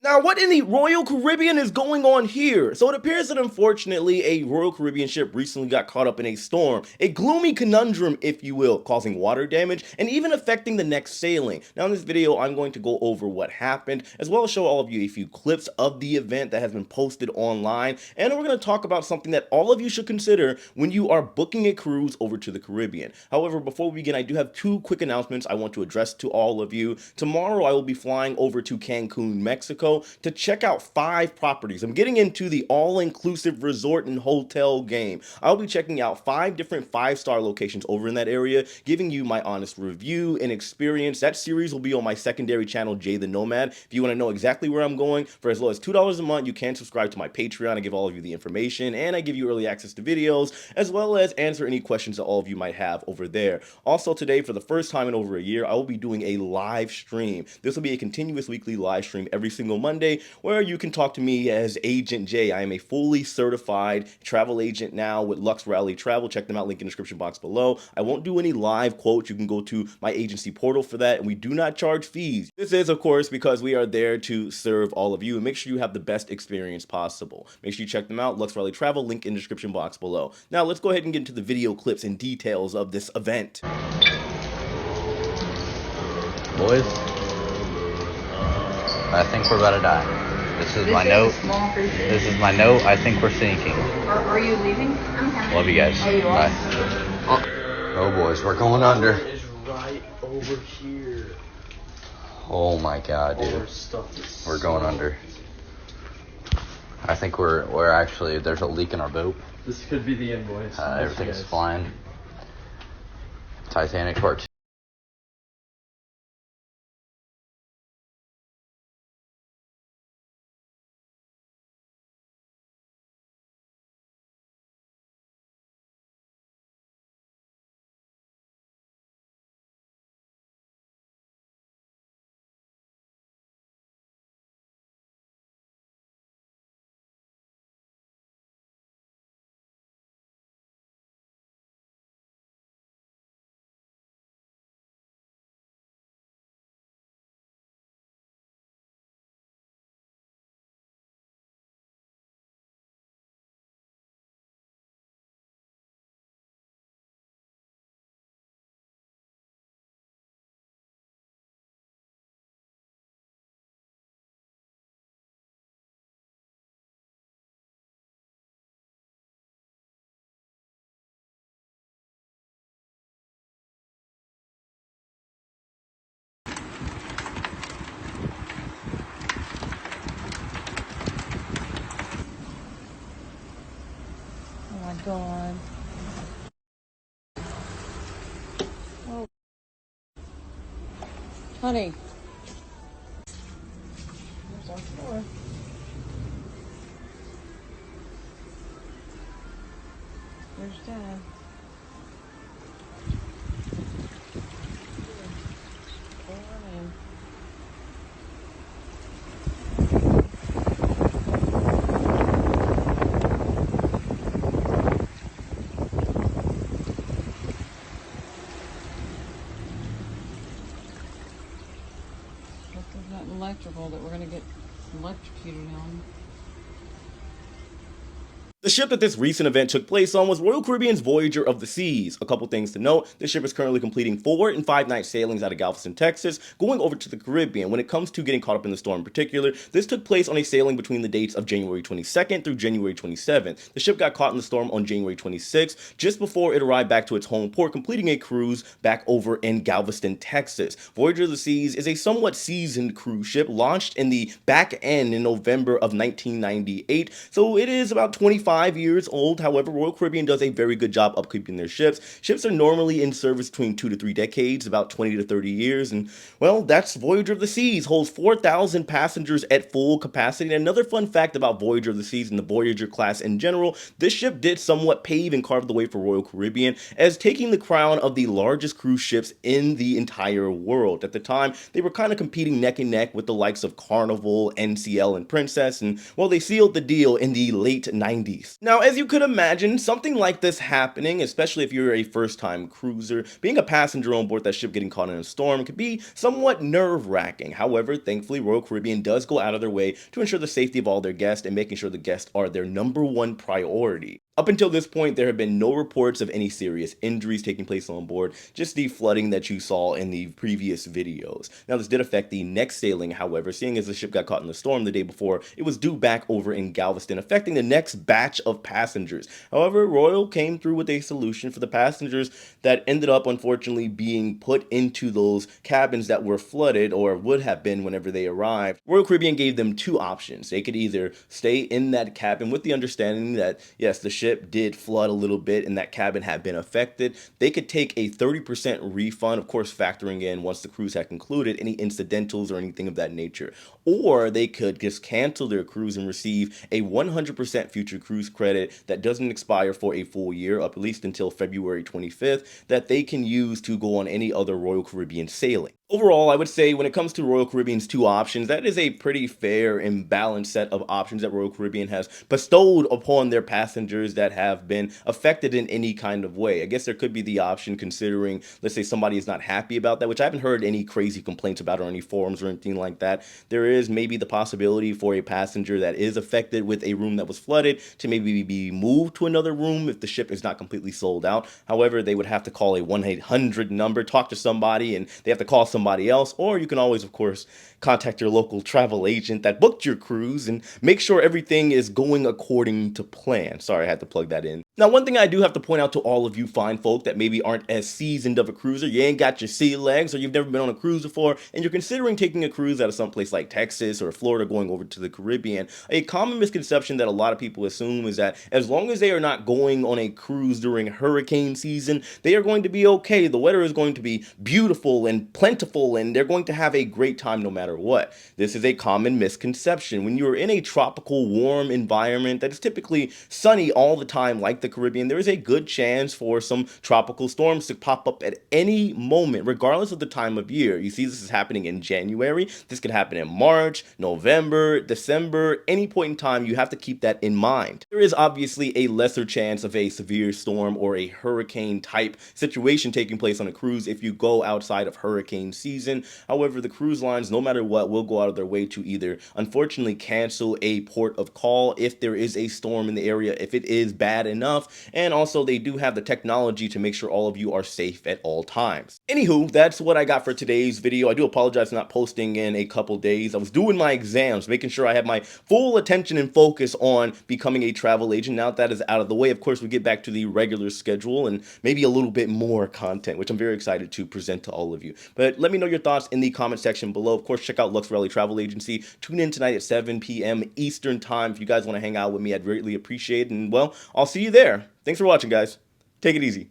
Now, what in the Royal Caribbean is going on here? So it appears that unfortunately a Royal Caribbean ship recently got caught up in a storm, a gloomy conundrum, if you will, causing water damage and even affecting the next sailing. Now in this video, I'm going to go over what happened, as well as show all of you a few clips of the event that has been posted online, and we're going to talk about something that all of you should consider when you are booking a cruise over to the Caribbean. However, before we begin, I do have two quick announcements I want to address to all of you. Tomorrow, I will be flying over to Cancun, Mexico to check out 5 properties. I'm getting into the all-inclusive resort and hotel game. I'll be checking out 5 different 5-star locations over in that area, giving you my honest review and experience. That series will be on my secondary channel, Jay the Nomad. If you want to know exactly where I'm going, for as low as $2 a month, you can subscribe to my Patreon. I give all of you the information, and I give you early access to videos, as well as answer any questions that all of you might have over there. Also today, for the first time in over a year, I will be doing a live stream. This will be a continuous weekly live stream every single Monday, where you can talk to me as Agent J. I am a fully certified travel agent now with Lux Rally Travel. Check them out, link in the description box below. I won't do any live quotes. You can go to my agency portal for that, and we do not charge fees. This is, of course, because we are there to serve all of you and make sure you have the best experience possible. Make sure you check them out, Lux Rally Travel, link in the description box below. Now let's go ahead and get into the video clips and details of this event. Boys, I think we're about to die. This is my note. This is my note. I think we're sinking. Are you leaving? I'm coming. Love you guys. Oh, you are? Bye. Oh boys, we're going under. Is right over here. Oh my god, All dude. our stuff is We're going under. I think we're actually, there's a leak in our boat. This could be the end, boys. Everything's flying. Titanic Part 2. Oh my god. Oh. Honey. There's our floor. There's Dad. Morning. Hope there's nothing electrical that we're gonna get electrocuted on. The ship that this recent event took place on was Royal Caribbean's Voyager of the Seas. A couple things to note, this ship is currently completing 4 and 5 night sailings out of Galveston, Texas, going over to the Caribbean. When it comes to getting caught up in the storm in particular, this took place on a sailing between the dates of January 22nd through January 27th. The ship got caught in the storm on January 26th, just before it arrived back to its home port, completing a cruise back over in Galveston, Texas. Voyager of the Seas is a somewhat seasoned cruise ship, launched in the back end in November of 1998, so it is about 25 years old. However, Royal Caribbean does a very good job upkeeping their ships. Ships are normally in service between 2 to 3 decades, about 20 to 30 years, and well, that's Voyager of the Seas. Holds 4,000 passengers at full capacity. And another fun fact about Voyager of the Seas and the Voyager class in general, this ship did somewhat pave and carve the way for Royal Caribbean as taking the crown of the largest cruise ships in the entire world. At the time, they were kind of competing neck and neck with the likes of Carnival, NCL, and Princess, and well, they sealed the deal in the late 90s. East. Now, as you could imagine, something like this happening, especially if you're a first-time cruiser, being a passenger on board that ship getting caught in a storm could be somewhat nerve-wracking. However, thankfully, Royal Caribbean does go out of their way to ensure the safety of all their guests and making sure the guests are their #1 priority. Up until this point, there have been no reports of any serious injuries taking place on board, just the flooding that you saw in the previous videos. Now, this did affect the next sailing, however, seeing as the ship got caught in the storm the day before, it was due back over in Galveston, affecting the next batch of passengers. However, Royal came through with a solution for the passengers that ended up, unfortunately, being put into those cabins that were flooded, or would have been whenever they arrived. Royal Caribbean gave them two options. They could either stay in that cabin with the understanding that, yes, the ship did flood a little bit and that cabin had been affected. They could take a 30% refund, of course factoring in, once the cruise had concluded, any incidentals or anything of that nature. Or they could just cancel their cruise and receive a 100% future cruise credit that doesn't expire for a full year, up at least until February 25th, that they can use to go on any other Royal Caribbean sailing. Overall, I would say when it comes to Royal Caribbean's two options, that is a pretty fair and balanced set of options that Royal Caribbean has bestowed upon their passengers that have been affected in any kind of way. I guess there could be the option, considering, let's say somebody is not happy about that, which I haven't heard any crazy complaints about on any forums or anything like that. There is maybe the possibility for a passenger that is affected with a room that was flooded to maybe be moved to another room if the ship is not completely sold out. However, they would have to call a 1-800 number, talk to somebody, and they have to call somebody else, or you can always, of course, contact your local travel agent that booked your cruise and make sure everything is going according to plan. Sorry, I had to plug that in. Now, one thing I do have to point out to all of you fine folk that maybe aren't as seasoned of a cruiser, you ain't got your sea legs, or you've never been on a cruise before, and you're considering taking a cruise out of someplace like Texas or Florida going over to the Caribbean, a common misconception that a lot of people assume is that as long as they are not going on a cruise during hurricane season, they are going to be okay. The weather is going to be beautiful and plentiful, and they're going to have a great time no matter what. This is a common misconception. When you're in a tropical, warm environment that is typically sunny all the time like the Caribbean, there is a good chance for some tropical storms to pop up at any moment, regardless of the time of year. You see, this is happening in January. This could happen in March, November, December, any point in time. You have to keep that in mind. There is obviously a lesser chance of a severe storm or a hurricane type situation taking place on a cruise if you go outside of hurricane season. However, the cruise lines, no matter what, will go out of their way to either unfortunately cancel a port of call if there is a storm in the area, if it is bad enough, and also they do have the technology to make sure all of you are safe at all times. Anywho, that's what I got for today's video. I do apologize for not posting in a couple days. I was doing my exams, making sure I had my full attention and focus on becoming a travel agent. Now that is out of the way, of course, we get back to the regular schedule and maybe a little bit more content, which I'm very excited to present to all of you. But let me know your thoughts in the comment section below. Of course, check out Lux Rally Travel Agency. Tune in tonight at 7 p.m. Eastern Time. If you guys want to hang out with me, I'd greatly appreciate it. And, well, I'll see you there. Thanks for watching, guys. Take it easy.